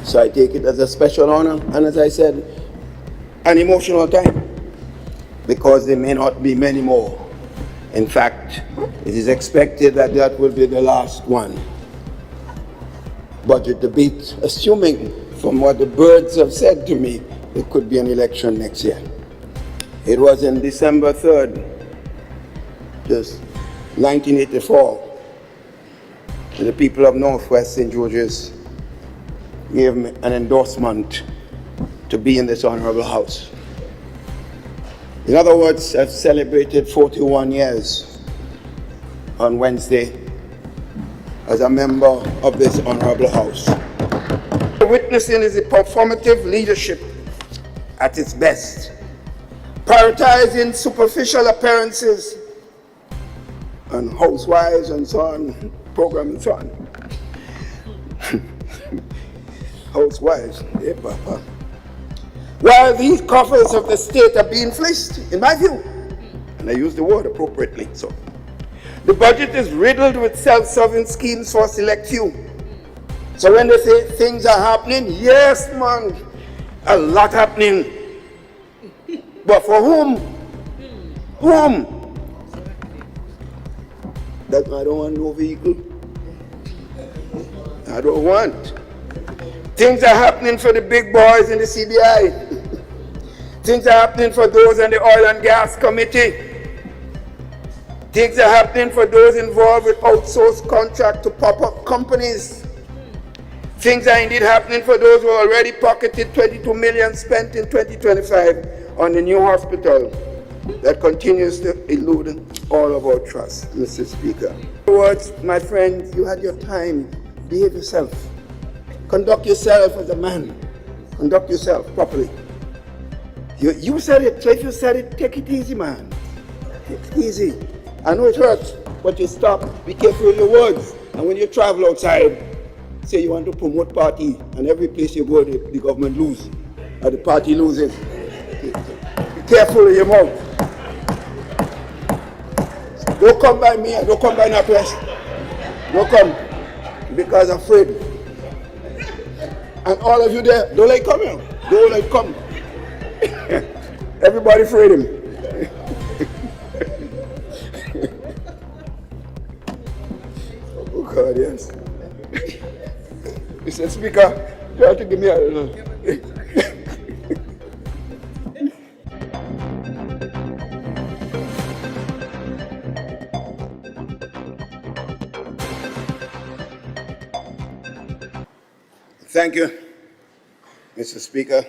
So I take it as a special honor, and as I said, an emotional time, because there may not be many more. In fact, it is expected that that will be the last one. Budget debate, assuming from what the birds have said to me, there could be an election next year. It was in December 3rd, just 1984, that the people of Northwest St. George's gave me an endorsement to be in this honorable house. In other words, I've celebrated 41 years on Wednesday as a member of this honorable house. Witnessing is a performative leadership at its best, prioritizing superficial appearances and housewives and so on, program and so on. Housewives, yeah, papa. While these coffers of the state are being fleeced, in my view, and I use the word appropriately, so. The budget is riddled with self-serving schemes for select few. So when they say things are happening, yes, man, a lot happening. But for whom? Whom? That I don't want no vehicle. I don't want. Things are happening for the big boys in the CBI. Things are happening for those in the Oil and Gas Committee. Things are happening for those involved with outsourced contract to pop-up companies. Things are indeed happening for those who already pocketed 22 million spent in 2025 on the new hospital that continues to elude all of our trust, Mr. Speaker. In other words, my friend, you had your time. Behave yourself. Conduct yourself as a man. Conduct yourself properly. You said it, so if you said it, take it easy, man. Take it easy. I know it hurts, but you stop. Be careful with your words. And when you travel outside, say you want to promote party, and every place you go, the government lose, or the party loses. Be careful with your mouth. Don't come by me, don't come by my press. Don't come, because I'm afraid. And all of you there, don't let come here. Don't let come. Everybody afraid of him. Oh God, yes. Mr. Speaker, you have to give me a Thank you, Mr. Speaker,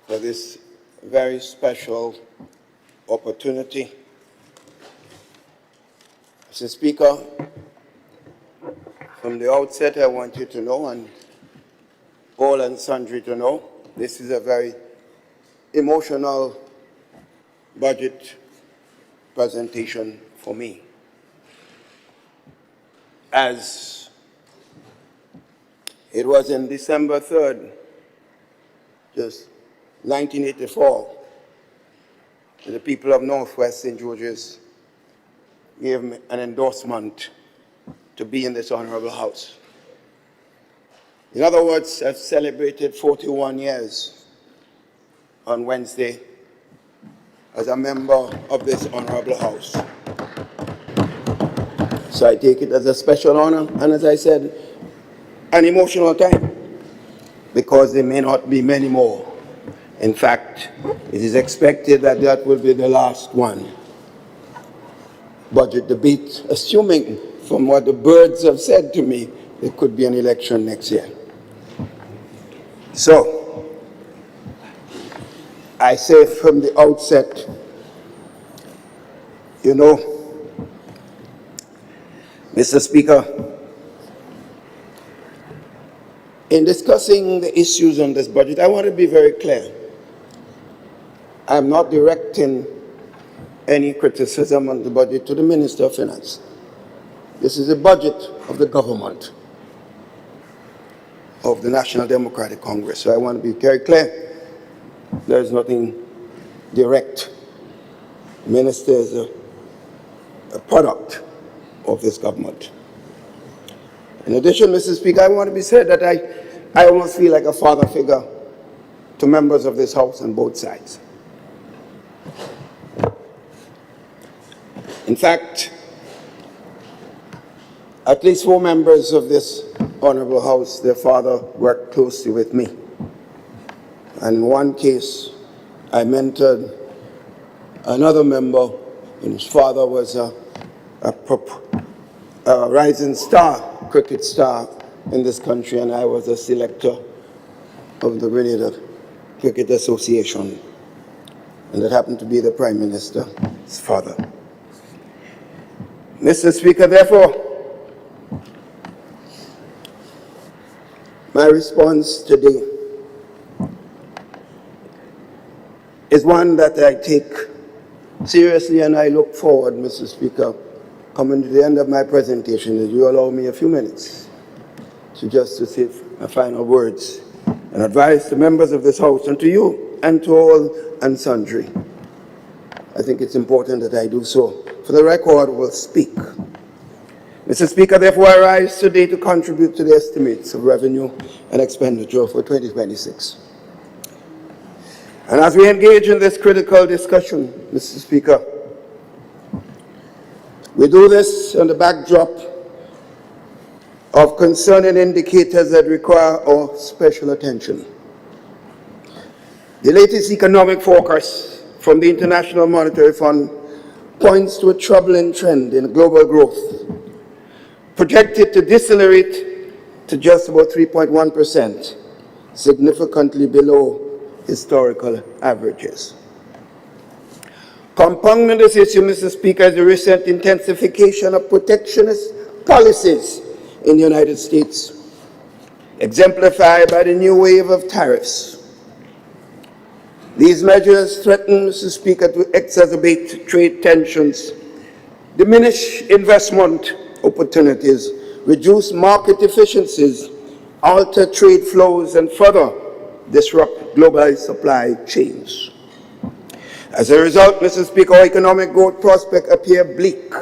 for this very special opportunity. Mr. Speaker, from the outset, I want you to know, and all and sundry to know, this is a very emotional budget presentation for me. As it was in December 3rd, just 1984, that the people of Northwest St. George's gave me an endorsement to be in this honorable house. In other words, I've celebrated 41 years on Wednesday as a member of this honorable house. So I take it as a special honor, and as I said, an emotional time, because there may not be many more. In fact, it is expected that that will be the last one. Budget debate, assuming from what the birds have said to me, there could be an election next year. So, I say from the outset, you know, Mr. Speaker, in discussing the issues on this budget, I want to be very clear. I'm not directing any criticism on the budget to the Minister of Finance. This is a budget of the government of the National Democratic Congress. So I want to be very clear. There's nothing direct. The Minister is a product of this government. In addition, Mr. Speaker, I want to be said that I almost feel like a father figure to members of this House on both sides. In fact, at least 4 members of this Honorable House, their father worked closely with me. And in one case, I mentored another member, and his father was a rising star, cricket star in this country, and I was a selector of the Grenada Cricket Association, and that happened to be the Prime Minister's father. Mr. Speaker, therefore, my response today is one that I take seriously, and I look forward, Mr. Speaker, coming to the end of my presentation, that you allow me a few minutes to say my final words and advise the members of this House and to you and to all and sundry. I think it's important that I do so. For the record will speak. Mr. Speaker, therefore I rise today to contribute to the estimates of revenue and expenditure for 2026. And as we engage in this critical discussion, Mr. Speaker, we do this on the backdrop of concerning indicators that require our special attention. The latest economic forecast from the International Monetary Fund points to a troubling trend in global growth, projected to decelerate to just about 3.1%, significantly below historical averages. Compounding this issue, Mr. Speaker, is the recent intensification of protectionist policies in the United States, exemplified by the new wave of tariffs. These measures threaten, Mr. Speaker, to exacerbate trade tensions, diminish investment opportunities, reduce market efficiencies, alter trade flows, and further disrupt global supply chains. As a result, Mr. Speaker, our economic growth prospects appear bleak,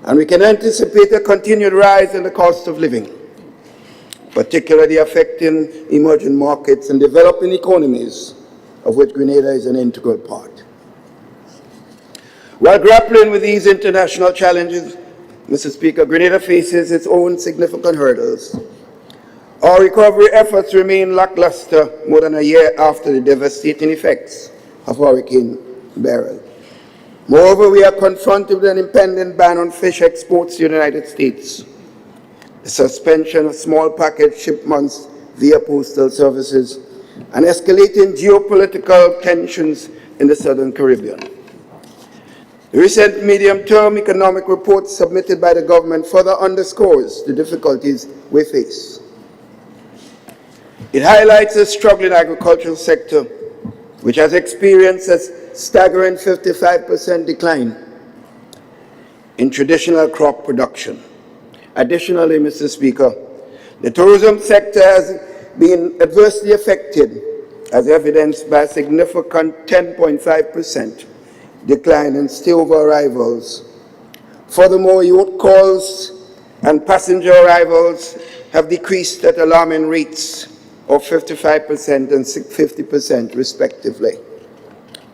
and we can anticipate a continued rise in the cost of living, particularly affecting emerging markets and developing economies, of which Grenada is an integral part. While grappling with these international challenges, Mr. Speaker, Grenada faces its own significant hurdles. Our recovery efforts remain lackluster more than a year after the devastating effects of Hurricane Beryl. Moreover, we are confronted with an impending ban on fish exports to the United States, the suspension of small package shipments via postal services, and escalating geopolitical tensions in the Southern Caribbean. The recent medium-term economic report submitted by the government further underscores the difficulties we face. It highlights a struggling agricultural sector, which has experienced a staggering 55% decline in traditional crop production. Additionally, Mr. Speaker, the tourism sector has been adversely affected, as evidenced by a significant 10.5% decline in stay-over arrivals. Furthermore, yacht calls and passenger arrivals have decreased at alarming rates of 55% and 50% respectively.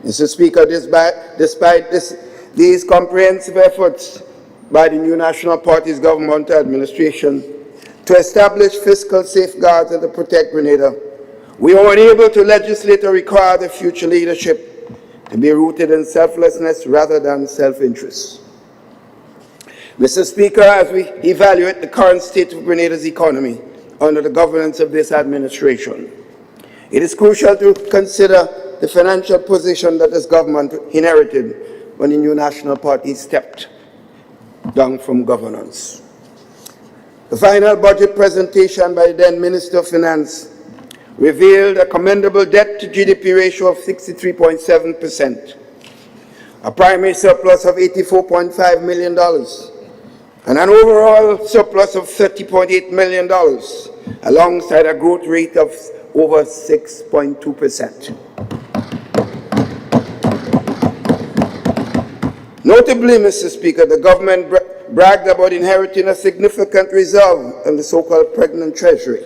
Mr. Speaker, despite these comprehensive efforts by the new National Party's government administration to establish fiscal safeguards and to protect Grenada, we were unable to legislate or require the future leadership to be rooted in selflessness rather than self-interest. Mr. Speaker, as we evaluate the current state of Grenada's economy under the governance of this administration, it is crucial to consider the financial position that this government inherited when the new National Party stepped down from governance. The final budget presentation by the then Minister of Finance revealed a commendable debt-to-GDP ratio of 63.7%, a primary surplus of $84.5 million, and an overall surplus of $30.8 million, alongside a growth rate of over 6.2%. Notably, Mr. Speaker, the government bragged about inheriting a significant reserve in the so-called pregnant treasury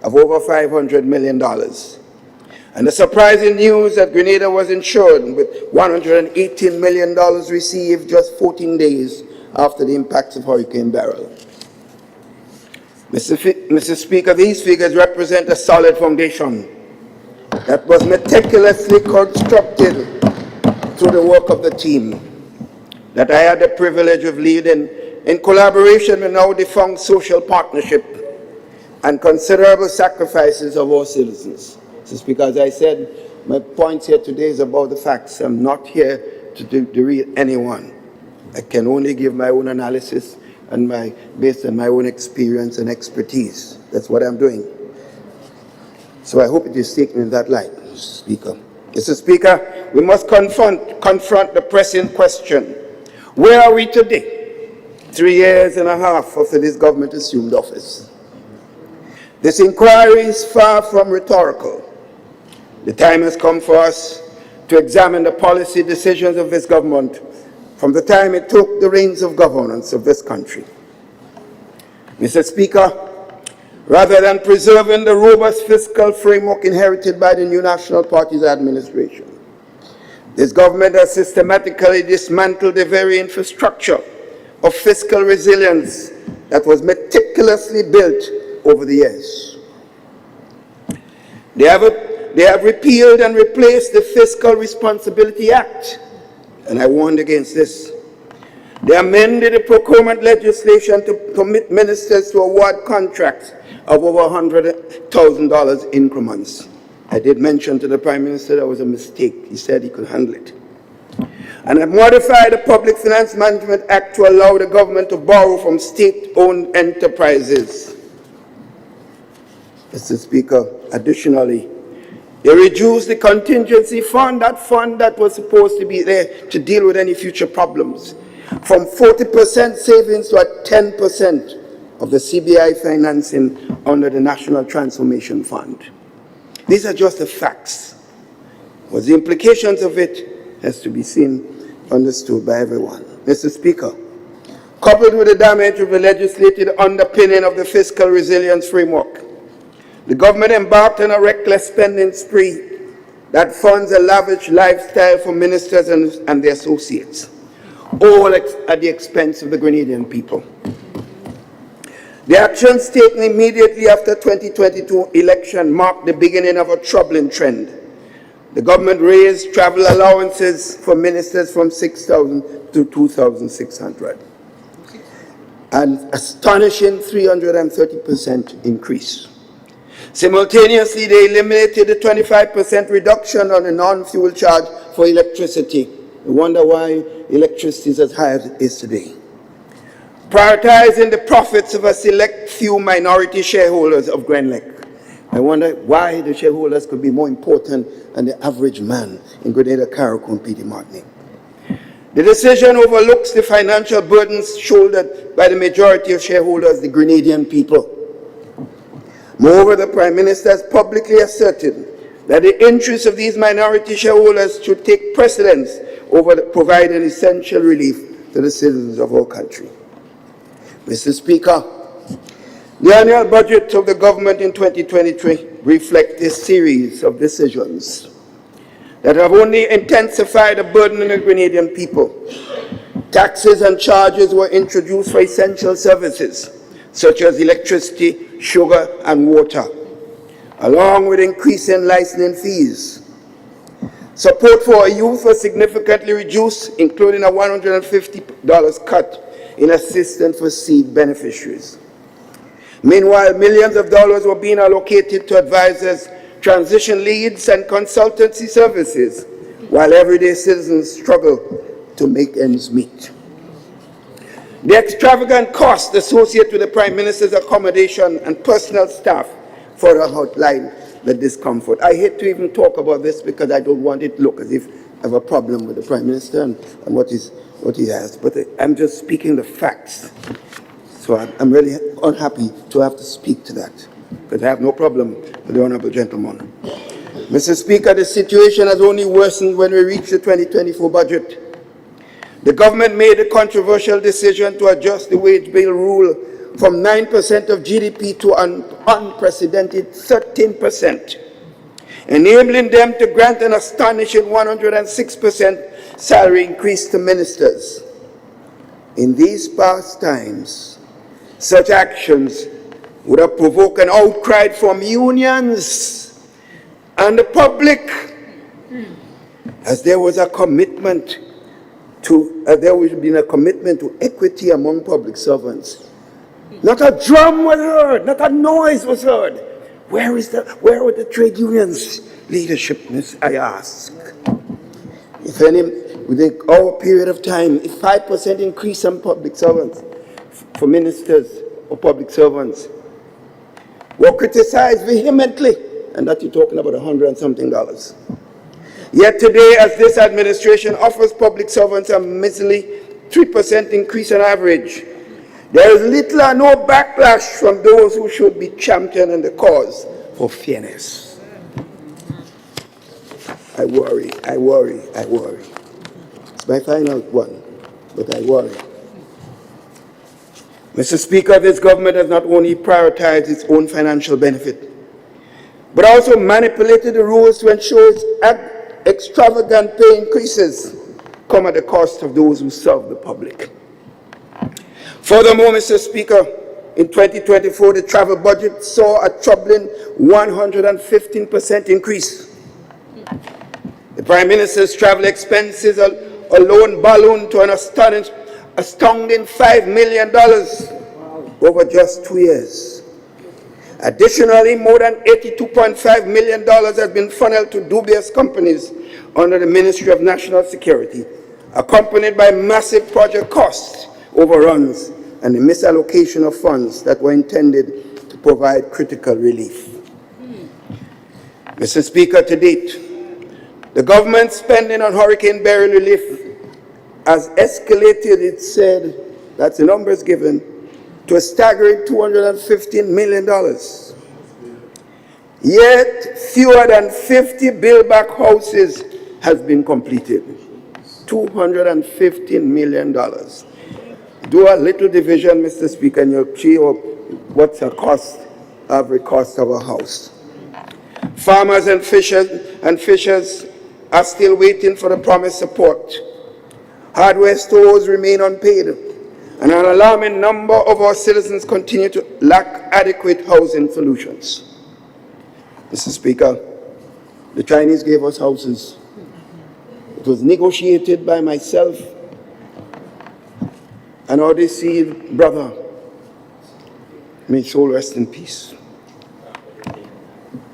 of over $500 million. And the surprising news that Grenada was insured with $118 million received just 14 days after the impacts of Hurricane Beryl. Mr. Speaker, these figures represent a solid foundation that was meticulously constructed through the work of the team that I had the privilege of leading in collaboration with now defunct social partnership and considerable sacrifices of our citizens. This is because I said my point here today is about the facts. I'm not here to read anyone. I can only give my own analysis and based on my own experience and expertise. That's what I'm doing. So I hope it is taken in that light, Mr. Speaker. Mr. Speaker, we must confront the pressing question. Where are we today, 3 years and a half after this government assumed office? This inquiry is far from rhetorical. The time has come for us to examine the policy decisions of this government from the time it took the reins of governance of this country. Mr. Speaker, rather than preserving the robust fiscal framework inherited by the new National Party's administration, this government has systematically dismantled the very infrastructure of fiscal resilience that was meticulously built over the years. They have repealed and replaced the Fiscal Responsibility Act, and I warned against this. They amended the procurement legislation to permit ministers to award contracts of over $100,000 increments. I did mention to the Prime Minister that was a mistake. He said he could handle it. And have modified the Public Finance Management Act to allow the government to borrow from state-owned enterprises. Mr. Speaker, additionally, they reduced the contingency fund, that was supposed to be there to deal with any future problems, from 40% savings to 10% of the CBI financing under the National Transformation Fund. These are just the facts. What the implications of it has to be seen, understood by everyone. Mr. Speaker, coupled with the damage of the legislated underpinning of the fiscal resilience framework, the government embarked on a reckless spending spree that funds a lavish lifestyle for ministers and their associates, all at the expense of the Grenadian people. The actions taken immediately after 2022 election marked the beginning of a troubling trend. The government raised travel allowances for ministers from $6,000 to $2,600, an astonishing 330% increase. Simultaneously, they eliminated the 25% reduction on the non-fuel charge for electricity. I wonder why electricity is as high as it is today. Prioritizing the profits of a select few minority shareholders of Grenlec. I wonder why the shareholders could be more important than the average man in Grenada, Carriacou, and Petite Martinique. The decision overlooks the financial burdens shouldered by the majority of shareholders, the Grenadian people. Moreover, the Prime Minister has publicly asserted that the interests of these minority shareholders should take precedence over providing essential relief to the citizens of our country. Mr. Speaker, the annual budget of the government in 2023 reflects a series of decisions that have only intensified the burden on the Grenadian people. Taxes and charges were introduced for essential services, such as electricity, sugar, and water, along with increasing licensing fees. Support for our youth was significantly reduced, including a $150 cut in assistance for seed beneficiaries. Meanwhile, millions of dollars were being allocated to advisors, transition leads, and consultancy services, while everyday citizens struggle to make ends meet. The extravagant costs associated with the Prime Minister's accommodation and personal staff further outline the discomfort. I hate to even talk about this because I don't want it to look as if I have a problem with the Prime Minister and what he has, but I'm just speaking the facts. So I'm really unhappy to have to speak to that, because I have no problem with the Honourable Gentleman. Mr. Speaker, the situation has only worsened when we reach the 2024 budget. The government made a controversial decision to adjust the wage bill rule from 9% of GDP to an unprecedented 13%, enabling them to grant an astonishing 106% salary increase to ministers. In these past times, such actions would have provoked an outcry from unions and the public, as there was a commitment to, there would have been a commitment to equity among public servants. Not a drum was heard, not a noise was heard. Where were the trade unions leadership, I ask? If any, within our period of time, if 5% increase on public servants, for ministers or public servants, were criticized vehemently, and that you're talking about $100 and something. Yet today, as this administration offers public servants a measly 3% increase on average, there is little or no backlash from those who should be championing the cause for fairness. I worry. It's my final one, but I worry. Mr. Speaker, this government has not only prioritized its own financial benefit, but also manipulated the rules to ensure its extravagant pay increases come at the cost of those who serve the public. Furthermore, Mr. Speaker, in 2024, the travel budget saw a troubling 115% increase. The Prime Minister's travel expenses alone ballooned to an astounding $5 million over just 2 years. Additionally, more than $82.5 million has been funneled to dubious companies under the Ministry of National Security, accompanied by massive project costs, overruns, and the misallocation of funds that were intended to provide critical relief. Mr. Speaker, to date, the government's spending on Hurricane Barry relief has escalated, it said, that's the numbers given, to a staggering $215 million. Yet, fewer than 50 build-back houses has been completed. $215 million. Do a little division, Mr. Speaker, and you'll see what's the cost, average cost of a house. Farmers and fishers are still waiting for the promised support. Hardware stores remain unpaid, and an alarming number of our citizens continue to lack adequate housing solutions. Mr. Speaker, the Chinese gave us houses. It was negotiated by myself and our deceived brother, may his soul rest in peace,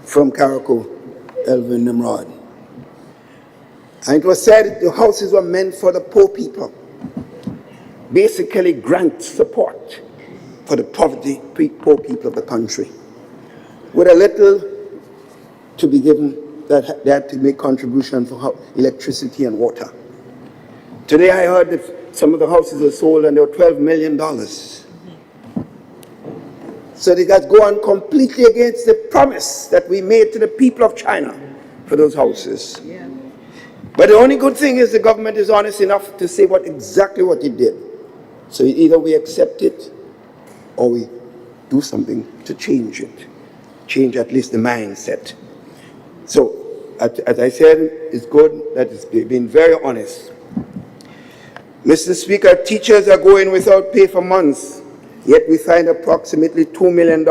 from Carriacou, Elvin Nimrod. And it was said the houses were meant for the poor people, basically grant support for the poor people of the country, with a little to be given that they had to make contribution for electricity and water. Today I heard that some of the houses were sold and they were $12 million. So they got to go on completely against the promise that we made to the people of China for those houses. Yeah. But the only good thing is the government is honest enough to say exactly what it did. So either we accept it or we do something to change it, change at least the mindset. So, as I said, it's good that it's been very honest. Mr. Speaker, teachers are going without pay for months, yet we find approximately $2 million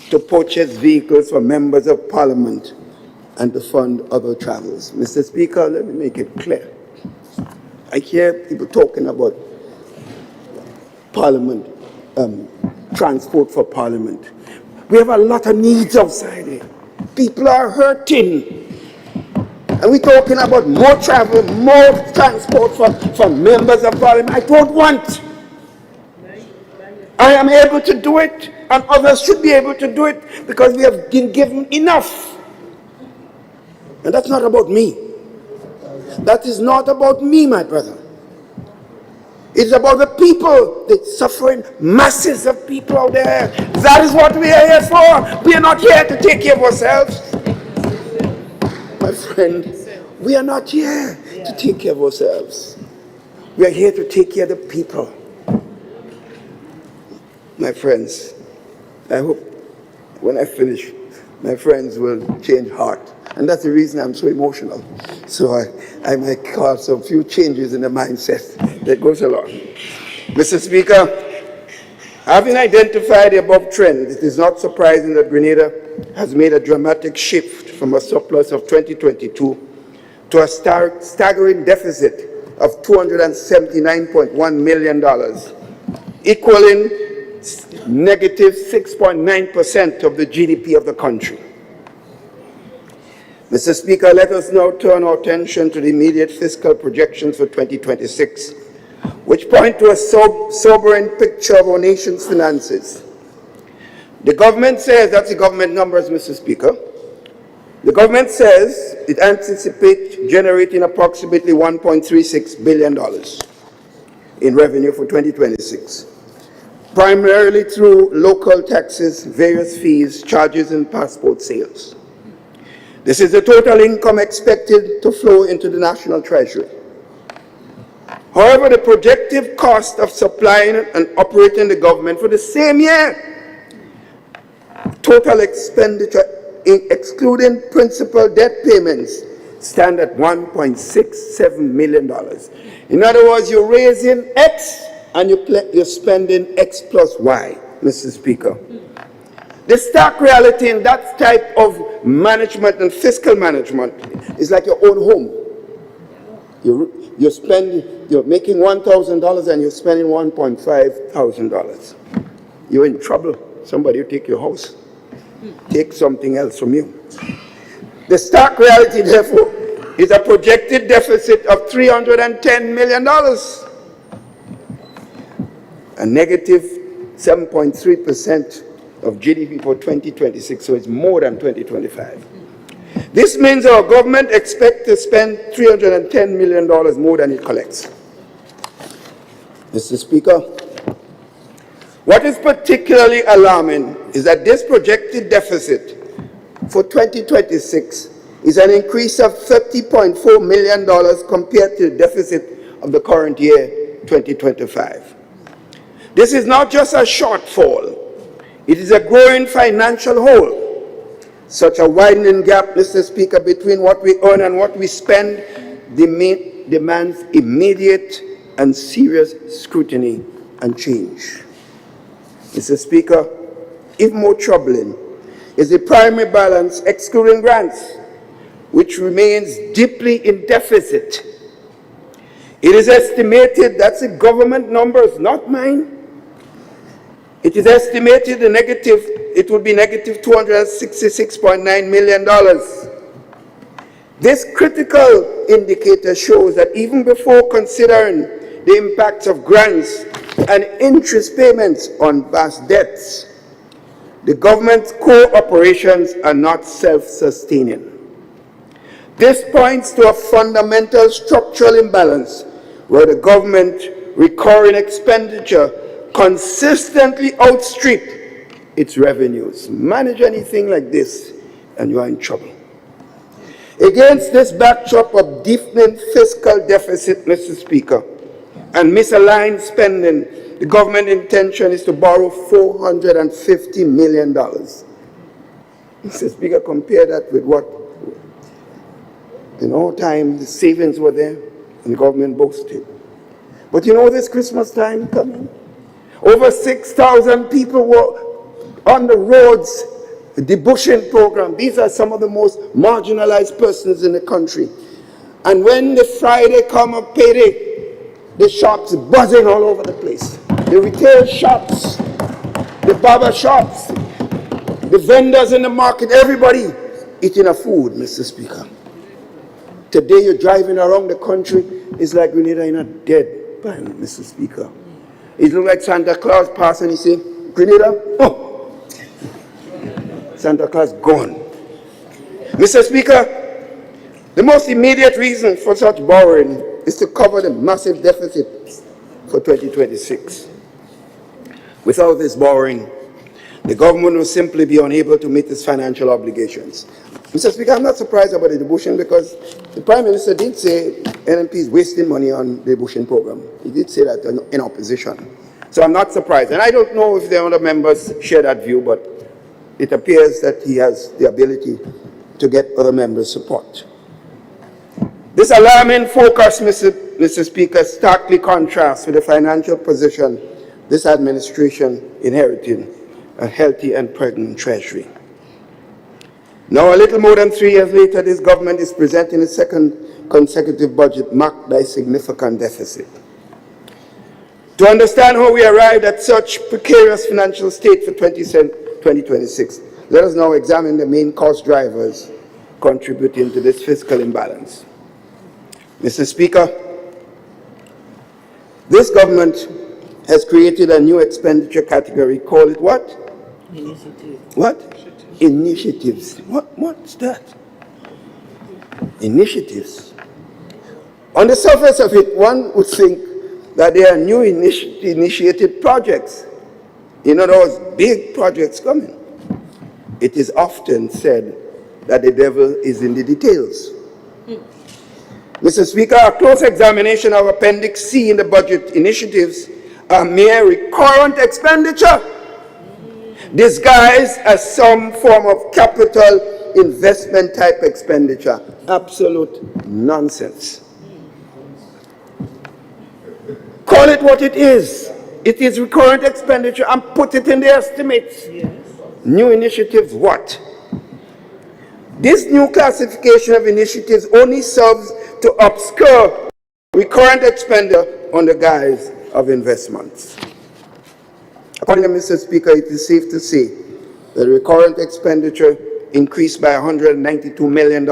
to purchase vehicles for members of Parliament and to fund other travels. Mr. Speaker, let me make it clear. I hear people talking about Parliament, transport for Parliament. We have a lot of needs outside here. People are hurting. And we're talking about more travel, more transport for members of Parliament. I don't want. I am able to do it, and others should be able to do it because we have been given enough. And that's not about me. That is not about me, my brother. It's about the people, the suffering masses of people out there. That is what we are here for. We are not here to take care of ourselves. My friend, we are not here to take care of ourselves. We are here to take care of the people. my friends, I hope when I finish, my friends will change heart. And that's the reason I'm so emotional. So I might cause some few changes in the mindset that goes along. Mr. Speaker, having identified the above trend, it is not surprising that Grenada has made a dramatic shift from a surplus of 2022 to a staggering deficit of $279.1 million, equaling negative 6.9% of the GDP of the country. Mr. Speaker, let us now turn our attention to the immediate fiscal projections for 2026, which point to a sobering picture of our nation's finances. The government says, that's the government numbers, Mr. Speaker, the government says it anticipates generating approximately $1.36 billion in revenue for 2026, primarily through local taxes, various fees, charges, and passport sales. This is the total income expected to flow into the national treasury. However, the projected cost of supplying and operating the government for the same year, total expenditure excluding principal debt payments, stand at $1.67 million. In other words, you're raising X and you're spending X plus Y, Mr. Speaker. The stark reality in that type of management and fiscal management is like your own home. You're making $1,000 and you're spending $1,500. You're in trouble. Somebody will take your house, take something else from you. The stark reality, therefore, is a projected deficit of $310 million, a negative 7.3% of GDP for 2026, so it's more than 2025. This means our government expects to spend $310 million more than it collects. Mr. Speaker, what is particularly alarming is that this projected deficit for 2026 is an increase of $30.4 million compared to the deficit of the current year, 2025. This is not just a shortfall, it is a growing financial hole. Such a widening gap, Mr. Speaker, between what we earn and what we spend demands immediate and serious scrutiny and change. Mr. Speaker, even more troubling is the primary balance excluding grants, which remains deeply in deficit. It is estimated, that's the government numbers, not mine. It is estimated it would be negative $266.9 million. This critical indicator shows that even before considering the impacts of grants and interest payments on vast debts, the government's core operations are not self-sustaining. This points to a fundamental structural imbalance where the government recurring expenditure consistently outstrip its revenues. Manage anything like this and you are in trouble. Against this backdrop of deepening fiscal deficit, Mr. Speaker, and misaligned spending, the government intention is to borrow $450 million. Mr. Speaker, compare that with what in our time the savings were there and the government boasted. But you know this Christmas time coming? Over 6,000 people were on the roads, the bushing program. These are some of the most marginalized persons in the country. And when the Friday come of payday, the shops buzzing all over the place. The retail shops, the barber shops, the vendors in the market, everybody eating a food, Mr. Speaker. Today you're driving around the country, it's like Grenada in a dead band, Mr. Speaker. It looks like Santa Claus passed and he said, Grenada, oh, Santa Claus gone. Mr. Speaker, the most immediate reason for such borrowing is to cover the massive deficit for 2026. Without this borrowing, the government will simply be unable to meet its financial obligations. Mr. Speaker, I'm not surprised about the debushing because the Prime Minister did say NNP is wasting money on the debushing program. He did say that in opposition. So I'm not surprised. And I don't know if the other members share that view, but it appears that he has the ability to get other members' support. This alarming focus, Mr. Speaker, starkly contrasts with the financial position this administration inherited, a healthy and pregnant treasury. Now, a little more than 3 years later, this government is presenting its second consecutive budget marked by significant deficit. To understand how we arrived at such precarious financial state for 2026, let us now examine the main cost drivers contributing to this fiscal imbalance. Mr. Speaker, this government has created a new expenditure category. Call it what? Initiative. What? Initiatives. What's that? Initiatives. On the surface of it, one would think that there are new initiated projects. In other words, big projects coming. It is often said that the devil is in the details. Mr. Speaker, a close examination of Appendix C in the budget initiatives are mere recurrent expenditure disguised as some form of capital investment type expenditure. Absolute nonsense. Call it what it is. It is recurrent expenditure and put it in the estimates. Yes. New initiatives, what? This new classification of initiatives only serves to obscure recurrent expenditure on the guise of investments. According to Mr. Speaker, it is safe to say that recurrent expenditure increased by $192 million,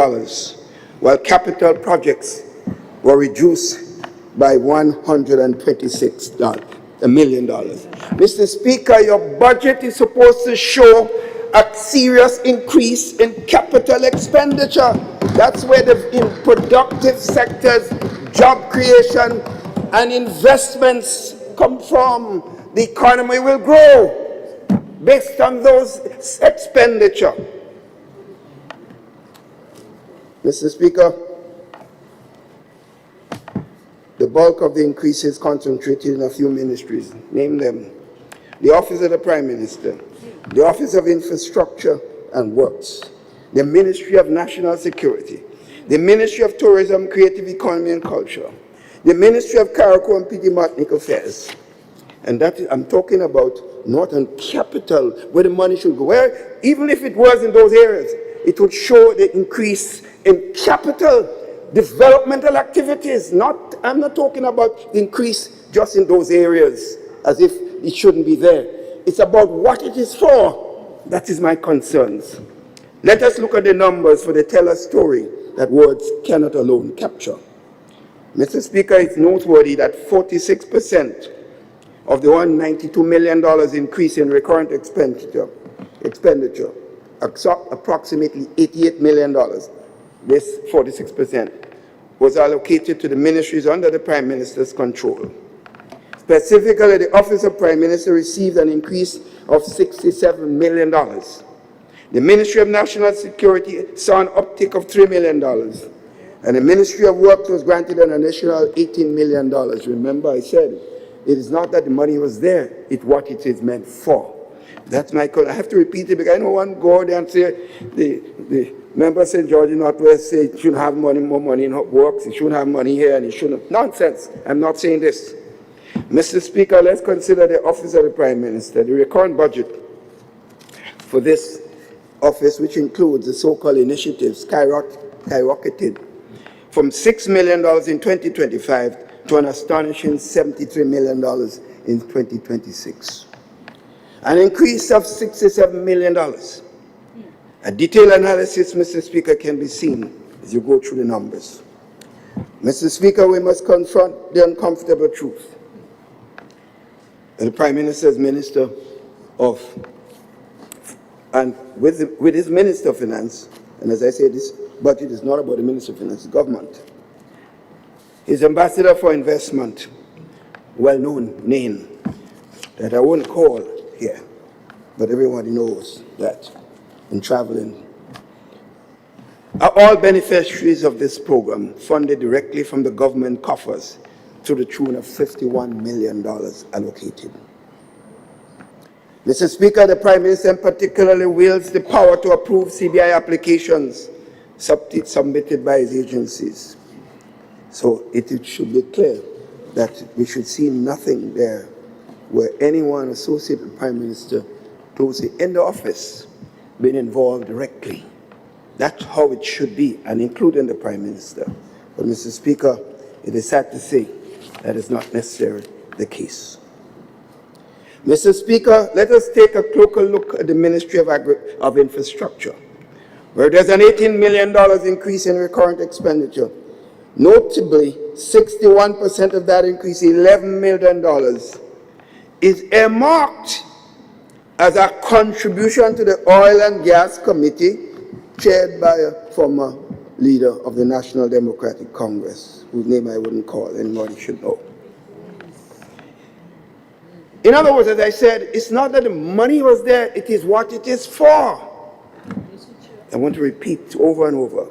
while capital projects were reduced by $126 million. Mr. Speaker, your budget is supposed to show a serious increase in capital expenditure. That's where in productive sectors, job creation and investments come from. The economy will grow based on those expenditure. Mr. Speaker, the bulk of the increase is concentrated in a few ministries. Name them. The Office of the Prime Minister, the Office of Infrastructure and Works, the Ministry of National Security, the Ministry of Tourism, Creative Economy and Culture, the Ministry of Carrico and Diplomatic Affairs. And that is, I'm talking about Northern Capital, where the money should go. Where, even if it was in those areas, it would show the increase in capital developmental activities. I'm not talking about the increase just in those areas, as if it shouldn't be there. It's about what it is for. That is my concerns. Let us look at the numbers for the tell a story that words cannot alone capture. Mr. Speaker, it's noteworthy that 46% of the $192 million increase in recurrent expenditure, approximately $88 million, this 46%, was allocated to the ministries under the Prime Minister's control. Specifically, the Office of Prime Minister received an increase of $67 million. The Ministry of National Security saw an uptick of $3 million. And the Ministry of Works was granted an additional $18 million. Remember, I said, it is not that the money was there, it's what it is meant for. That's my call. I have to repeat it because I know one go there and say, the member of St. George in Northwest say it shouldn't have more money in works, it shouldn't have money here, and it shouldn't. Nonsense. I'm not saying this. Mr. Speaker, let's consider the Office of the Prime Minister. The recurrent budget for this office, which includes the so-called initiatives, skyrocketed from $6 million in 2025 to an astonishing $73 million in 2026. An increase of $67 million. A detailed analysis, Mr. Speaker, can be seen as you go through the numbers. Mr. Speaker, we must confront the uncomfortable truth. The Prime Minister is Minister of, and with his Minister of Finance, and as I say, this budget is not about the Minister of Finance, it's government. His Ambassador for Investment, well-known name, that I won't call here, but everybody knows that in traveling. are all beneficiaries of this program, funded directly from the government coffers to the tune of $51 million allocated. Mr. Speaker, the Prime Minister particularly wields the power to approve CBI applications submitted by his agencies. So it should be clear that we should see nothing there where anyone associated with the Prime Minister, those in the office, been involved directly. That's how it should be, and including the Prime Minister. But, Mr. Speaker, it is sad to say that is not necessarily the case. Mr. Speaker, let us take a closer look at the Ministry of Infrastructure, where there's an $18 million increase in recurrent expenditure. Notably, 61% of that increase, $11 million, is earmarked as a contribution to the Oil and Gas Committee, chaired by a former leader of the National Democratic Congress, whose name I wouldn't call, anybody should know. In other words, as I said, it's not that the money was there, it is what it is for. I want to repeat over and over.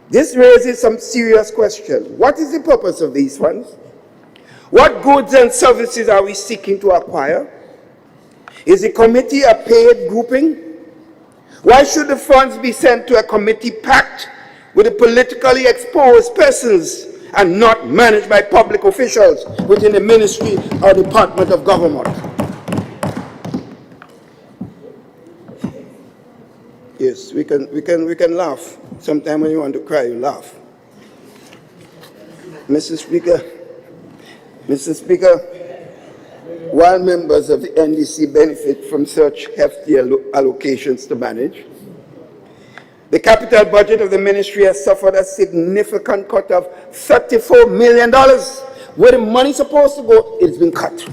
This raises some serious questions. What is the purpose of these funds? What goods and services are we seeking to acquire? Is the committee a paid grouping? Why should the funds be sent to a committee packed with the politically exposed persons and not managed by public officials within the ministry or department of government? Yes, we can laugh. Sometimes when you want to cry, you laugh. Mr. Speaker, while members of the NDC benefit from such hefty allocations to manage, the capital budget of the ministry has suffered a significant cut of $34 million. Where the money is supposed to go, it's been cut.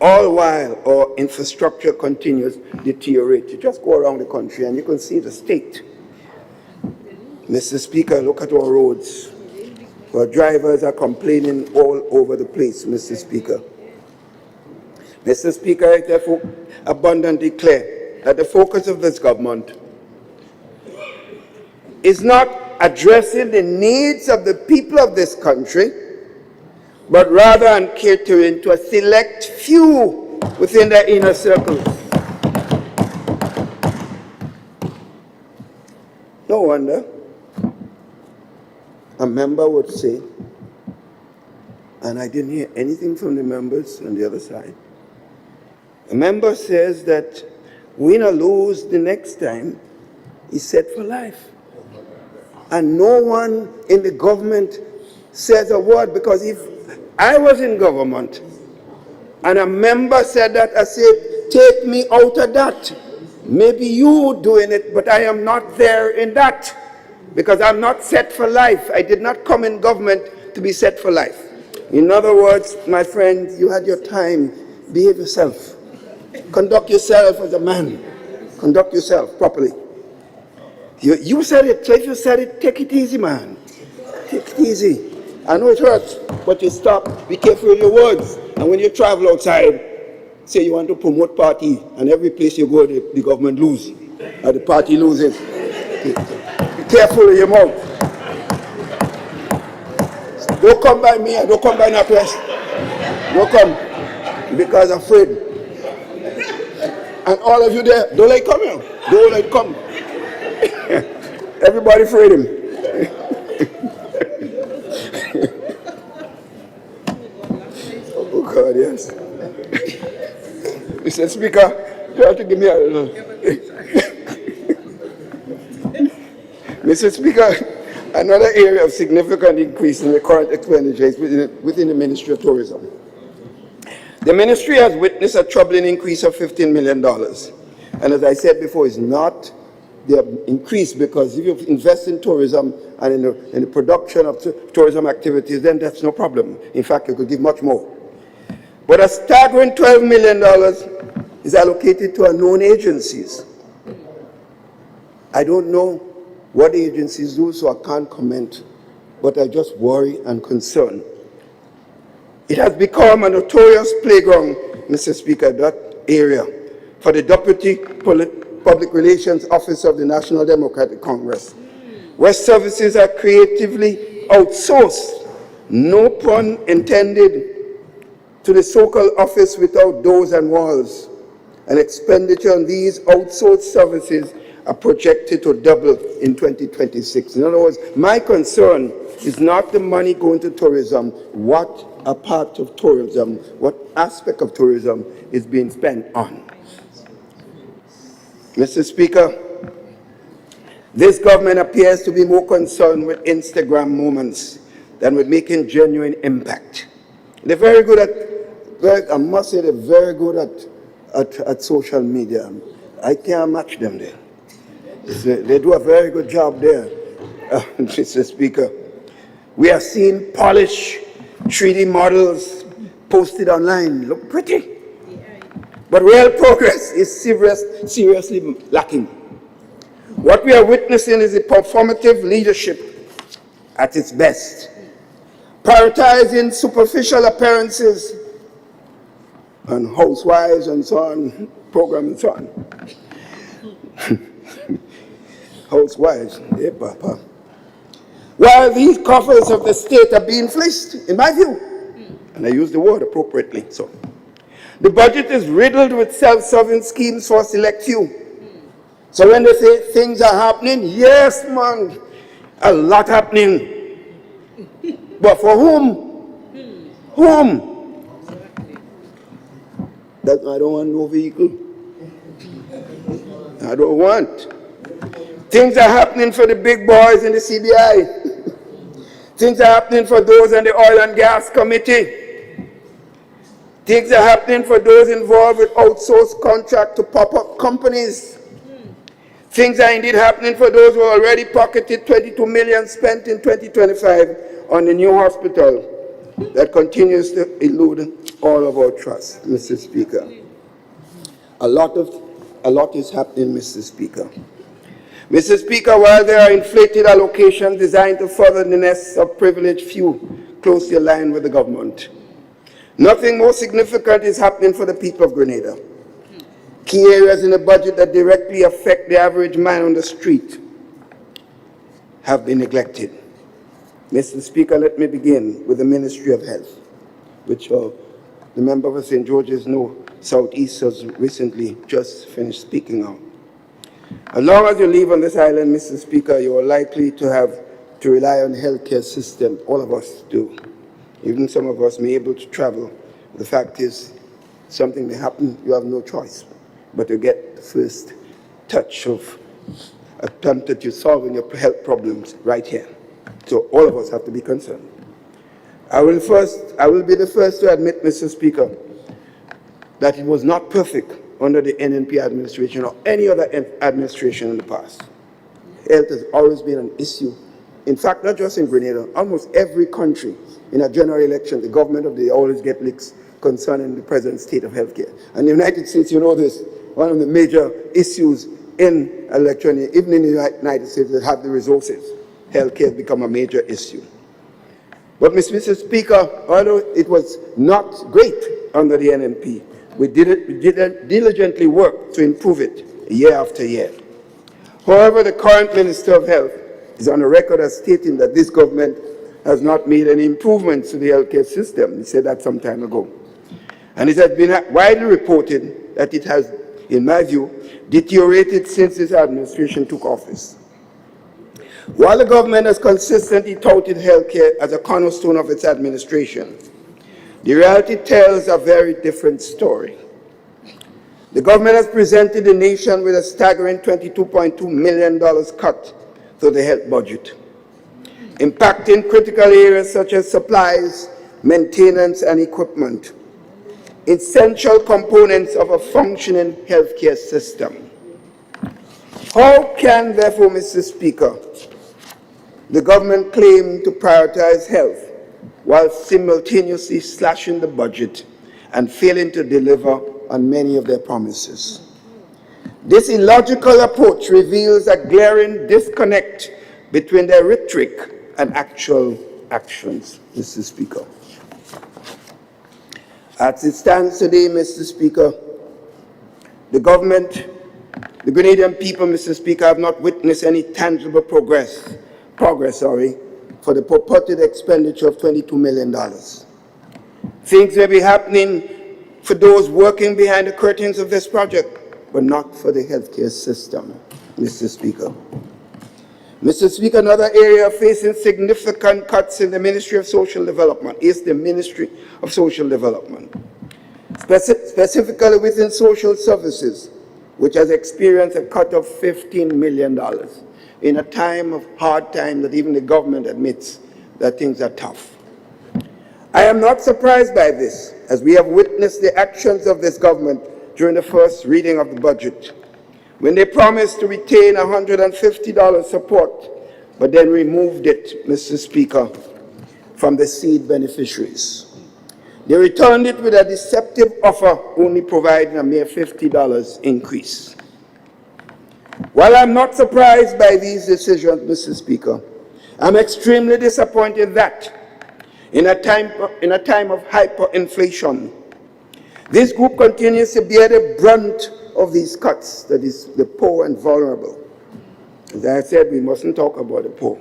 All while our infrastructure continues to deteriorate. You just go around the country and you can see the state. Mr. Speaker, look at our roads. Our drivers are complaining all over the place, Mr. Speaker. Mr. Speaker, I therefore abundantly clear that the focus of this government is not addressing the needs of the people of this country, but rather on catering to a select few within their inner circles. No wonder a member would say, and I didn't hear anything from the members on the other side, a member says that win or lose the next time is set for life. And no one in the government says a word, because if I was in government and a member said that, I said, take me out of that. Maybe you doing it, but I am not there in that, because I'm not set for life. I did not come in government to be set for life. In other words, my friend, you had your time. Behave yourself. Conduct yourself as a man. Conduct yourself properly. You said it, so if you said it, take it easy, man. Take it easy. I know it hurts, but you stop. Be careful with your words. And when you travel outside, say you want to promote party, and every place you go, the government lose, or the party loses. Be careful with your mouth. Don't come by me, and don't come by Northwest. Don't come, because I'm afraid. And all of you there, don't let come here. Don't let come. Everybody afraid him. Oh God, yes. Mr. Speaker, you have to give me a little. Mr. Speaker, another area of significant increase in the current expenditure is within the Ministry of Tourism. The ministry has witnessed a troubling increase of $15 million. And as I said before, it's not the increase because if you invest in tourism and in the production of tourism activities, then that's no problem. In fact, you could give much more. But a staggering $12 million is allocated to unknown agencies. I don't know what the agencies do, so I can't comment, but I just worry and concern. It has become a notorious playground, Mr. Speaker, that area, for the deputy Public Relations Office of the National Democratic Congress, where services are creatively outsourced, no pun intended, to the so-called office without doors and walls. And expenditure on these outsourced services are projected to double in 2026. In other words, my concern is not the money going to tourism. What a part of tourism, what aspect of tourism is being spent on? Mr. Speaker, this government appears to be more concerned with Instagram moments than with making genuine impact. They're very good at, I must say, they're very good at social media. I can't match them there. They do a very good job there, Mr. Speaker. We have seen polished 3D models posted online, look pretty. But real progress is seriously lacking. What we are witnessing is a performative leadership at its best, prioritizing superficial appearances and housewives and so on, program and so on. Housewives, yeah, Papa. While these coffers of the state are being fleeced, in my view, and I use the word appropriately, so. The budget is riddled with self-serving schemes for select few. So when they say things are happening, yes, man, a lot happening. But for whom? Whom? That I don't want no vehicle. I don't want. Things are happening for the big boys in the CBI. Things are happening for those in the Oil and Gas Committee. Things are happening for those involved with outsourced contract to pop-up companies. Things are indeed happening for those who already pocketed 22 million spent in 2025 on the new hospital that continues to elude all of our trust, Mr. Speaker. A lot is happening, Mr. Speaker. Mr. Speaker, while there are inflated allocations designed to further the nests of privileged few closely aligned with the government, nothing more significant is happening for the people of Grenada. Key areas in the budget that directly affect the average man on the street have been neglected. Mr. Speaker, let me begin with the Ministry of Health, which the member for St. George's Southeast has recently just finished speaking on. As long as you live on this island, Mr. Speaker, you are likely to have to rely on the healthcare system. All of us do. Even some of us may be able to travel. The fact is, something may happen, you have no choice but to get the first touch of attempt at you solving your health problems right here. So all of us have to be concerned. I will be the first to admit, Mr. Speaker, that it was not perfect under the NNP administration or any other administration in the past. Health has always been an issue. In fact, not just in Grenada, almost every country in a general election, the government of the always get leaks concerning the present state of healthcare. And the United States, you know this, one of the major issues in election, even in the United States, that have the resources. Healthcare has become a major issue. But, Mr. Speaker, although it was not great under the NNP, we diligently worked to improve it year after year. However, the current Minister of Health is on the record as stating that this government has not made any improvements to the healthcare system. He said that some time ago. And it has been widely reported that it has, in my view, deteriorated since this administration took office. While the government has consistently touted healthcare as a cornerstone of its administration, the reality tells a very different story. The government has presented the nation with a staggering $22.2 million cut to the health budget, impacting critical areas such as supplies, maintenance, and equipment, essential components of a functioning healthcare system. How can, therefore, Mr. Speaker, the government claim to prioritize health while simultaneously slashing the budget and failing to deliver on many of their promises? This illogical approach reveals a glaring disconnect between their rhetoric and actual actions, Mr. Speaker. As it stands today, Mr. Speaker, the government The Grenadian people, Mr. Speaker, have not witnessed any tangible progress, for the purported expenditure of $22 million. Things may be happening for those working behind the curtains of this project, but not for the healthcare system, Mr. Speaker. Mr. Speaker, another area facing significant cuts in the Ministry of Social Development is the Ministry of Social Development, specifically within social services, which has experienced a cut of $15 million in a time of hard time that even the government admits that things are tough. I am not surprised by this, as we have witnessed the actions of this government during the first reading of the budget, when they promised to retain $150 support, but then removed it, Mr. Speaker, from the seed beneficiaries. They returned it with a deceptive offer, only providing a mere $50 increase. While I'm not surprised by these decisions, Mr. Speaker, I'm extremely disappointed that in a time of hyperinflation, this group continues to bear the brunt of these cuts, that is, the poor and vulnerable. As I said, we mustn't talk about the poor.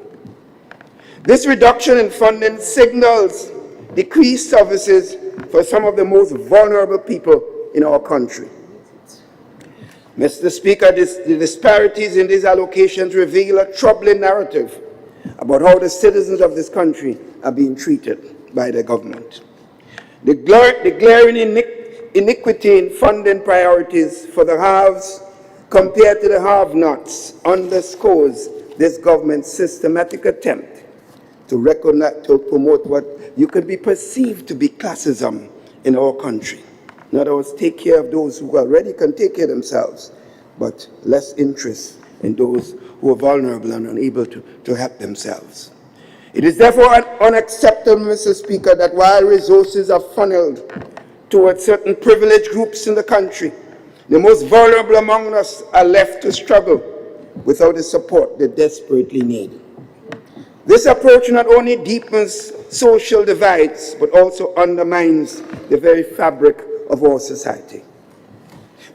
This reduction in funding signals decreased services for some of the most vulnerable people in our country. Mr. Speaker, the disparities in these allocations reveal a troubling narrative about how the citizens of this country are being treated by the government. The glaring iniquity in funding priorities for the haves compared to the have-nots underscores this government's systematic attempt to promote what you could be perceived to be classism in our country. In other words, take care of those who already can take care of themselves, but less interest in those who are vulnerable and unable to help themselves. It is therefore unacceptable, Mr. Speaker, that while resources are funneled towards certain privileged groups in the country, the most vulnerable among us are left to struggle without the support they desperately need. This approach not only deepens social divides, but also undermines the very fabric of our society.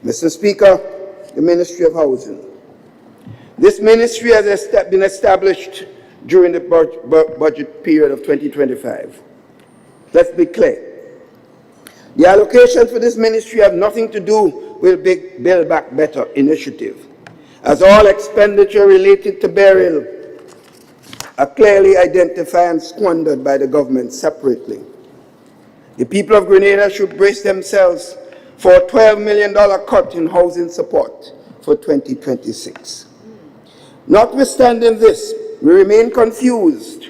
Mr. Speaker, the Ministry of Housing. This ministry has been established during the budget period of 2025. Let's be clear. The allocations for this ministry have nothing to do with Build Back Better initiative, as all expenditure related to burial are clearly identified and squandered by the government separately. The people of Grenada should brace themselves for a $12 million cut in housing support for 2026. Notwithstanding this, we remain confused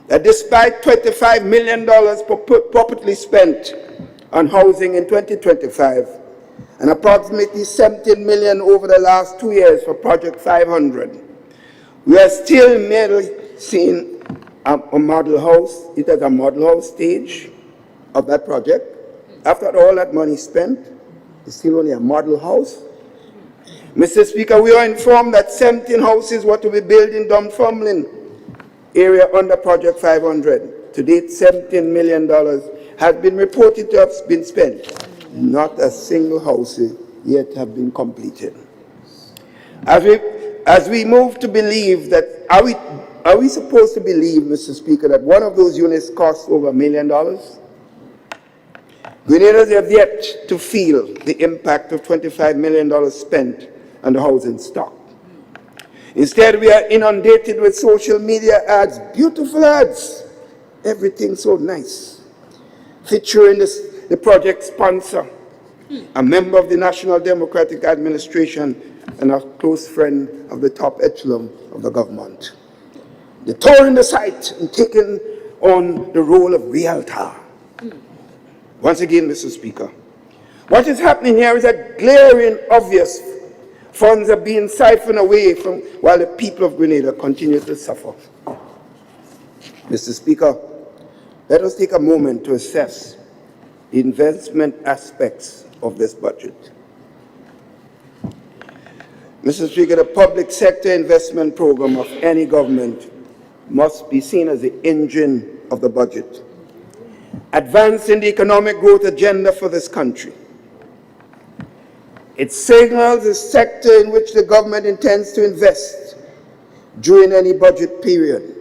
that despite $25 million purportedly spent on housing in 2025 and approximately $17 million over the last 2 years for Project 500, we are still merely seeing a model house. It is a model house stage of that project. After all that money spent, it's still only a model house. Mr. Speaker, we are informed that 17 houses were to be built in Dunfermline area under Project 500. To date, $17 million has been reported to have been spent. Not a single house yet have been completed. As we move to believe that, are we supposed to believe, Mr. Speaker, that one of those units costs over $1 million? Grenadians have yet to feel the impact of $25 million spent on the housing stock. Instead, we are inundated with social media ads, beautiful ads, everything so nice, featuring the project sponsor, a member of the National Democratic Administration and a close friend of the top echelon of the government. They're touring the site and taking on the role of realtor. Once again, Mr. Speaker, what is happening here is a glaring, obvious funds are being siphoned away from while the people of Grenada continue to suffer. Mr. Speaker, let us take a moment to assess the investment aspects of this budget. Mr. Speaker, the public sector investment program of any government must be seen as the engine of the budget, advancing the economic growth agenda for this country. It signals the sector in which the government intends to invest during any budget period.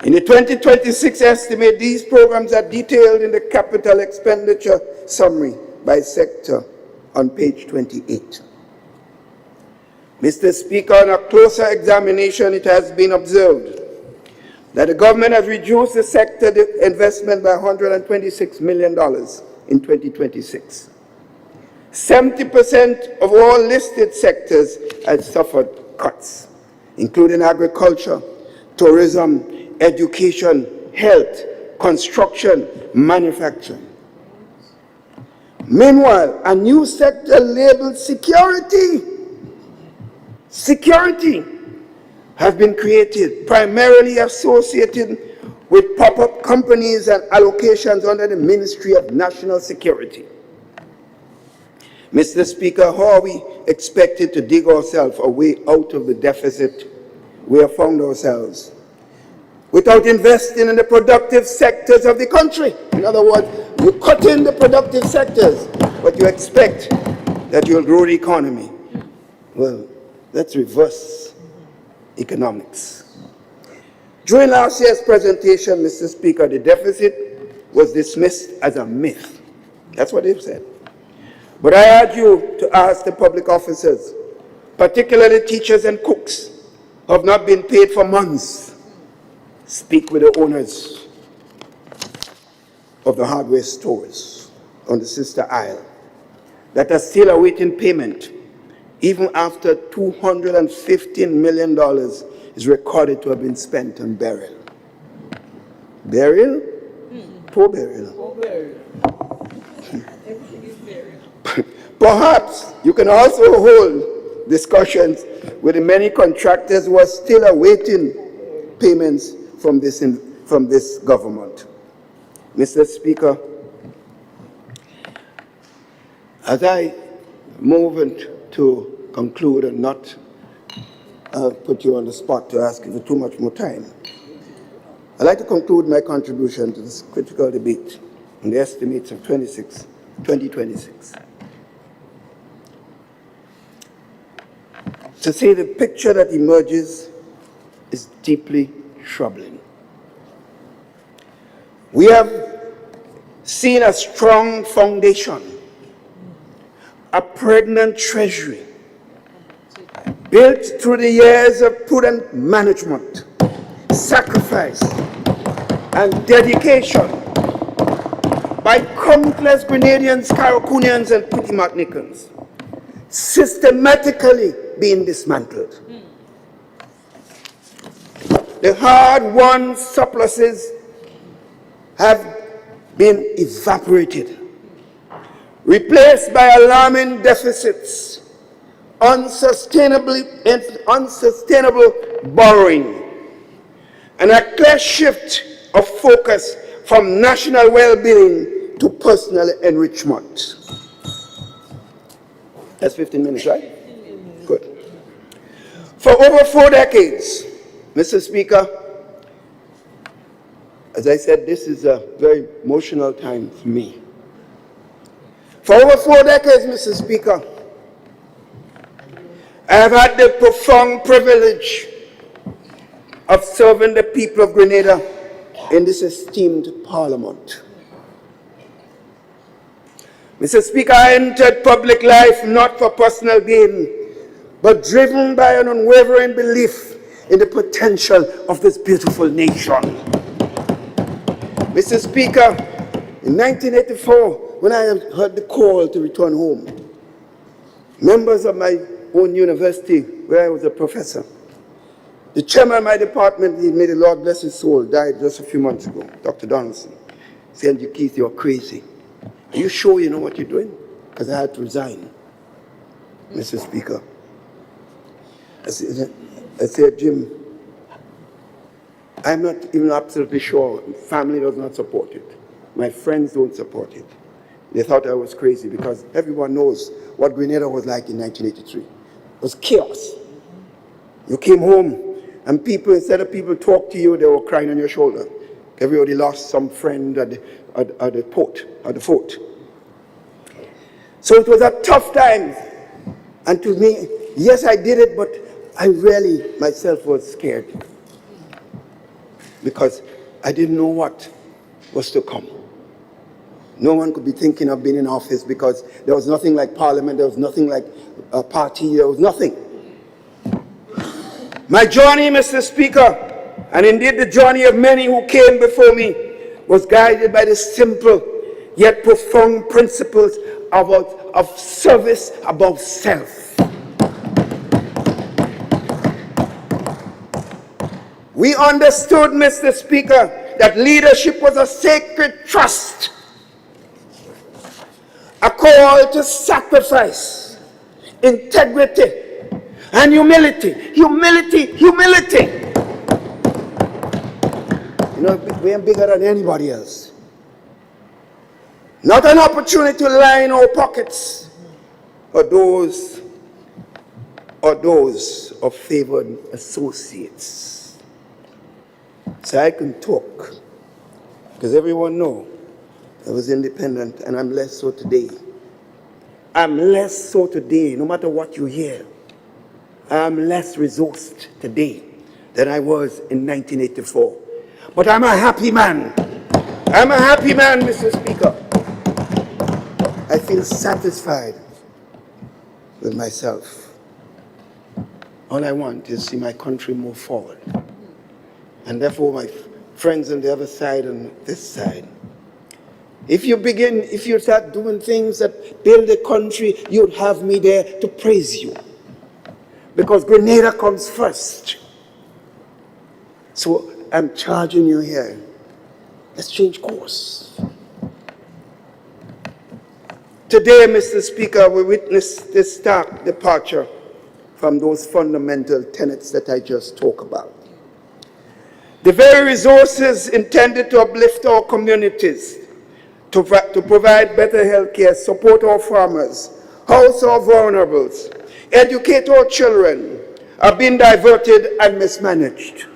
In the 2026 estimate, these programs are detailed in the capital expenditure summary by sector on page 28. Mr. Speaker, on a closer examination, it has been observed that the government has reduced the sector investment by $126 million in 2026. 70% of all listed sectors have suffered cuts, including agriculture, tourism, education, health, construction, manufacturing. Meanwhile, a new sector labeled security have been created, primarily associated with pop-up companies and allocations under the Ministry of National Security. Mr. Speaker, how are we expected to dig ourselves a way out of the deficit we have found ourselves without investing in the productive sectors of the country? In other words, you cut in the productive sectors, but you expect that you'll grow the economy. Well, let's reverse economics. During last year's presentation, Mr. Speaker, the deficit was dismissed as a myth. That's what they've said. But I urge you to ask the public officers, particularly teachers and cooks, who have not been paid for months. Speak with the owners of the hardware stores on the sister aisle that are still awaiting payment, even after $215 million is recorded to have been spent on burial. Burial? Poor burial. Poor burial. Everything is burial. Perhaps you can also hold discussions with the many contractors who are still awaiting payments from this government. Mr. Speaker, as I move to conclude and not put you on the spot to ask you for too much more time, I'd like to conclude my contribution to this critical debate on the estimates of 2026. To say the picture that emerges is deeply troubling. We have seen a strong foundation, a pregnant treasury, built through the years of prudent management, sacrifice, and dedication by countless Grenadians, Caracunians, and Petit Martinicans, systematically being dismantled. The hard-won surpluses have been evaporated, replaced by alarming deficits, unsustainable borrowing, and a clear shift of focus from national well-being to personal enrichment. That's 15 minutes, right? Good. For over 4 decades, Mr. Speaker, as I said, this is a very emotional time for me. For over 4 decades, Mr. Speaker, I have had the profound privilege of serving the people of Grenada in this esteemed parliament. Mr. Speaker, I entered public life not for personal gain, but driven by an unwavering belief in the potential of this beautiful nation. Mr. Speaker, in 1984, when I heard the call to return home, members of my own university, where I was a professor, the chairman of my department, may the Lord bless his soul, died just a few months ago, Dr. Donaldson, said, Keith, you're crazy. Are you sure you know what you're doing? Because I had to resign, Mr. Speaker. I said, Jim, I'm not even absolutely sure. Family does not support it. My friends don't support it. They thought I was crazy because everyone knows what Grenada was like in 1983. It was chaos. You came home and people, instead of people talk to you, they were crying on your shoulder. Everybody lost some friend at the fort. So it was a tough time. And to me, yes, I did it, but I really myself was scared because I didn't know what was to come. No one could be thinking of being in office because there was nothing like parliament, there was nothing like a party, there was nothing. My journey, Mr. Speaker, and indeed the journey of many who came before me, was guided by the simple yet profound principles of service above self. We understood, Mr. Speaker, that leadership was a sacred trust, a call to sacrifice, integrity, and humility. Humility. You know, we are bigger than anybody else. Not an opportunity to line our pockets or those of favored associates. So I can talk, because everyone knows I was independent, and I'm less so today. I'm less so today, no matter what you hear. I'm less resourced today than I was in 1984. But I'm a happy man. I'm a happy man, Mr. Speaker. I feel satisfied with myself. All I want is to see my country move forward. And therefore, my friends on the other side and this side, if you start doing things that build the country, you'd have me there to praise you. Because Grenada comes first. So I'm charging you here. Let's change course. Today, Mr. Speaker, we witness this stark departure from those fundamental tenets that I just talked about. The very resources intended to uplift our communities, to provide better health care, support our farmers, house our vulnerables, educate our children, are being diverted and mismanaged.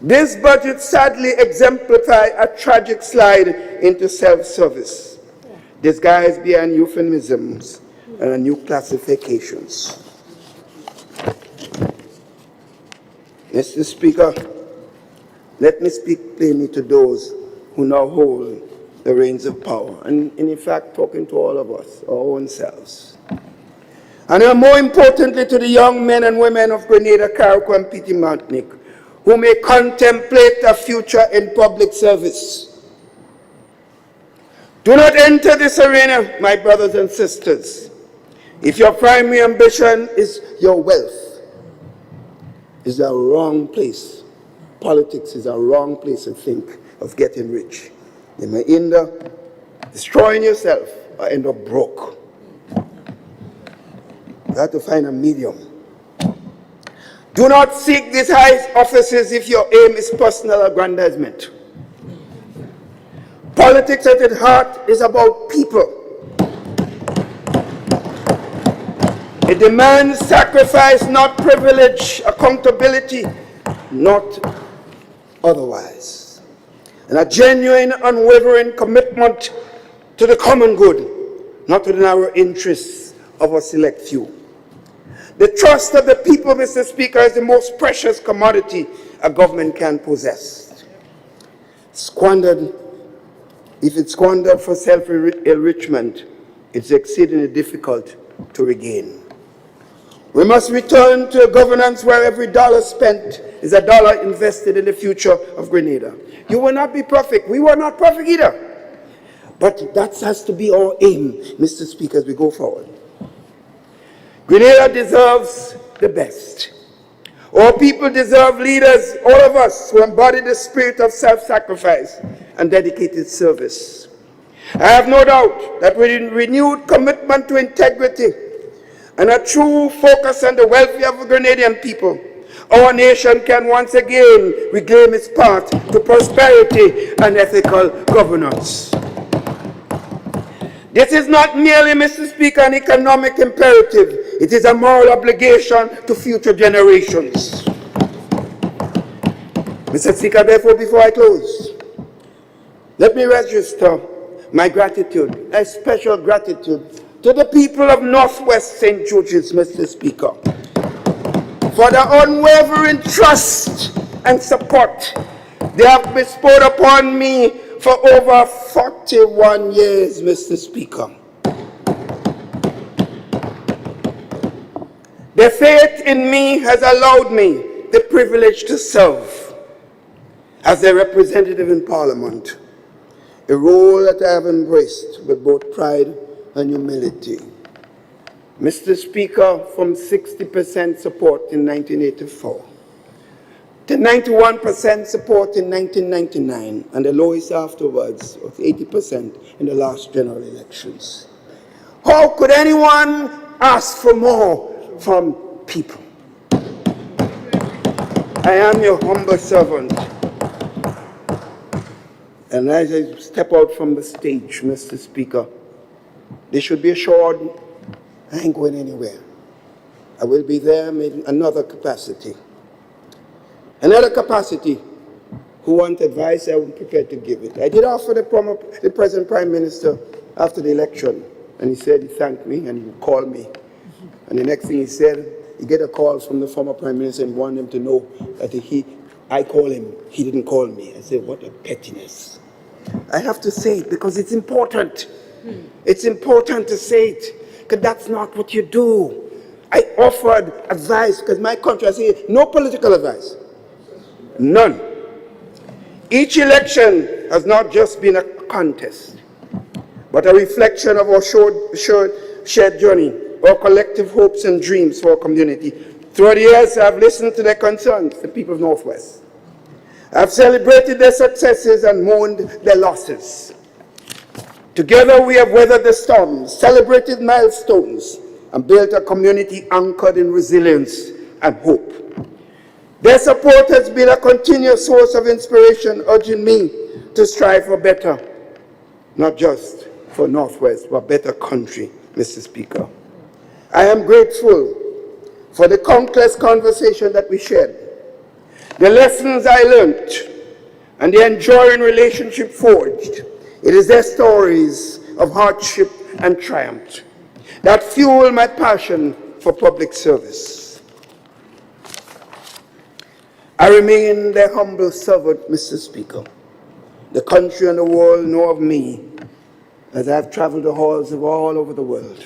This budget sadly exemplifies a tragic slide into self-service, disguised behind euphemisms and new classifications. Mr. Speaker, let me speak plainly to those who now hold the reins of power, and in fact talking to all of us, our own selves. And more importantly to the young men and women of Grenada, Carriacou, and Petite Martinique, who may contemplate a future in public service. Do not enter this arena, my brothers and sisters, if your primary ambition is your wealth. It's a wrong place. Politics is a wrong place to think of getting rich. You may end up destroying yourself or end up broke. You have to find a medium. Do not seek these high offices if your aim is personal aggrandizement. Politics at its heart is about people. It demands sacrifice, not privilege, accountability, not otherwise. And a genuine, unwavering commitment to the common good, not to the narrow interests of a select few. The trust of the people, Mr. Speaker, is the most precious commodity a government can possess. If it's squandered for self-enrichment, it's exceedingly difficult to regain. We must return to a governance where every dollar spent is a dollar invested in the future of Grenada. You will not be perfect. We were not perfect either. But that has to be our aim, Mr. Speaker, as we go forward. Grenada deserves the best. Our people deserve leaders, all of us, who embody the spirit of self-sacrifice and dedicated service. I have no doubt that with a renewed commitment to integrity and a true focus on the welfare of the Grenadian people, our nation can once again reclaim its path to prosperity and ethical governance. This is not merely, Mr. Speaker, an economic imperative. It is a moral obligation to future generations. Mr. Speaker, therefore, before I close, let me register my gratitude, a special gratitude to the people of Northwest St. George's, Mr. Speaker, for the unwavering trust and support they have bestowed upon me for over 41 years, Mr. Speaker. Their faith in me has allowed me the privilege to serve as their representative in Parliament, a role that I have embraced with both pride and humility. Mr. Speaker, from 60% support in 1984 to 91% support in 1999, and the lowest afterwards of 80% in the last general elections. How could anyone ask for more from people? I am your humble servant. And as I step out from the stage, Mr. Speaker, they should be assured I ain't going anywhere. I will be there in another capacity. Another capacity. Who want advice, I am prepared to give it. I did offer the present Prime Minister after the election, and he said he thanked me and he would call me. And the next thing he said, he get a call from the former Prime Minister and wanted him to know that I call him, he didn't call me. I said, what a pettiness. I have to say it because it's important. It's important to say it, because that's not what you do. I offered advice because my country, I say, no political advice. None. Each election has not just been a contest, but a reflection of our shared journey, our collective hopes and dreams for our community. Throughout the years, I've listened to their concerns, the people of Northwest. I've celebrated their successes and mourned their losses. Together, we have weathered the storms, celebrated milestones, and built a community anchored in resilience and hope. Their support has been a continuous source of inspiration, urging me to strive for better, not just for Northwest, but better country, Mr. Speaker. I am grateful for the countless conversations that we shared, the lessons I learned, and the enduring relationship forged. It is their stories of hardship and triumph that fuel my passion for public service. I remain their humble servant, Mr. Speaker. The country and the world know of me as I have traveled the halls of all over the world,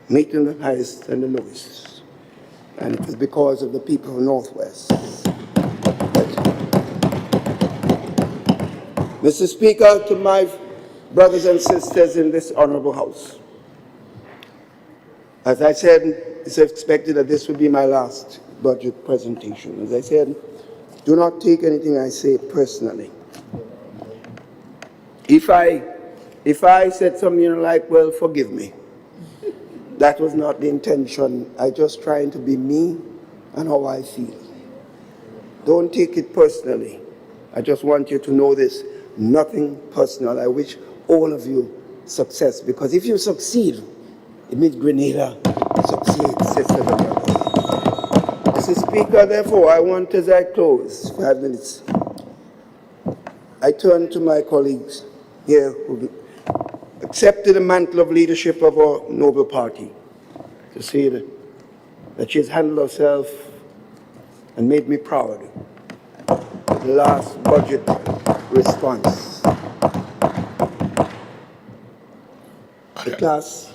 meeting the highest and the lowest. And it was because of the people of Northwest. Mr. Speaker, to my brothers and sisters in this honorable House, as I said, it's expected that this will be my last budget presentation. As I said, do not take anything I say personally. If I said something like, well, forgive me, that was not the intention. I just trying to be me and how I feel. Don't take it personally. I just want you to know this. Nothing personal. I wish all of you success, because if you succeed, it means Grenada succeeds, sisters and brothers. Mr. Speaker, therefore, I want, as I close, 5 minutes, I turn to my colleagues here who accepted the mantle of leadership of our noble party, to say that she has handled herself and made me proud of the last budget response. The class.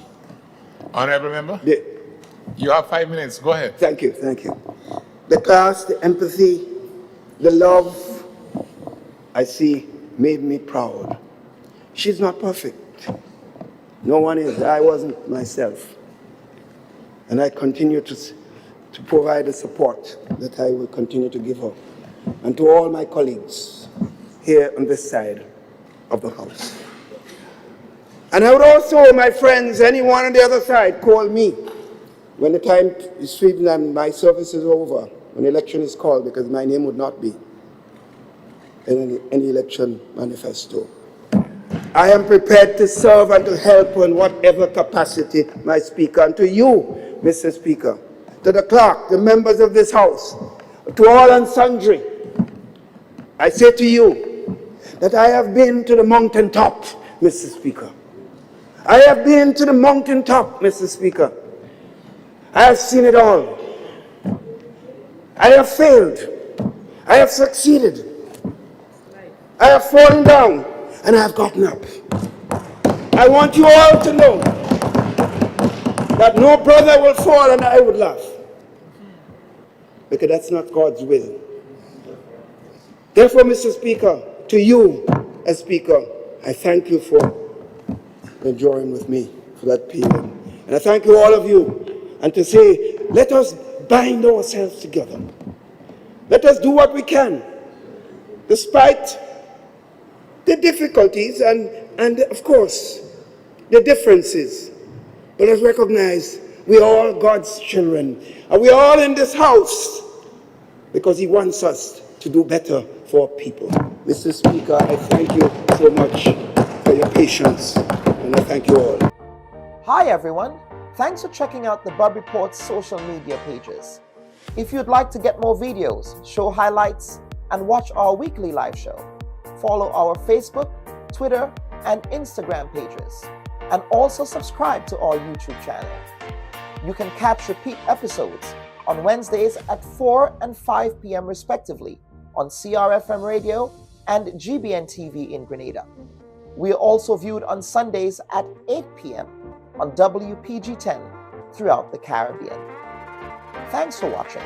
Honorable Member, you have 5 minutes. Go ahead. Thank you, thank you. The class, the empathy, the love I see made me proud. She's not perfect. No one is. I wasn't myself. And I continue to provide the support that I will continue to give her. And to all my colleagues here on this side of the House. And I would also, my friends, anyone on the other side, call me when the time is sweeping and my service is over, when the election is called, because my name would not be in any election manifesto. I am prepared to serve and to help in whatever capacity, my Speaker. And to you, Mr. Speaker, to the clerk, the members of this House, to all and sundry, I say to you that I have been to the mountaintop, Mr. Speaker. I have been to the mountaintop, Mr. Speaker. I have seen it all. I have failed. I have succeeded. I have fallen down and I have gotten up. I want you all to know that no brother will fall and I would laugh. Because that's not God's will. Therefore, Mr. Speaker, to you as Speaker, I thank you for enduring with me for that period. And I thank you, all of you, and to say, let us bind ourselves together. Let us do what we can, despite the difficulties and of course, the differences. But let's recognize we are all God's children, and we are all in this house because He wants us to do better for people. Mr. Speaker, I thank you so much for your patience, and I thank you all. Hi everyone, thanks for checking out the Bub Report's social media pages. If you'd like to get more videos, show highlights, and watch our weekly live show, follow our Facebook, Twitter, and Instagram pages, and also subscribe to our YouTube channel. You can catch repeat episodes on Wednesdays at 4 and 5 p.m. respectively on CRFM Radio and GBN TV in Grenada. We are also viewed on Sundays at 8 p.m. on WPG 10 throughout the Caribbean. Thanks for watching.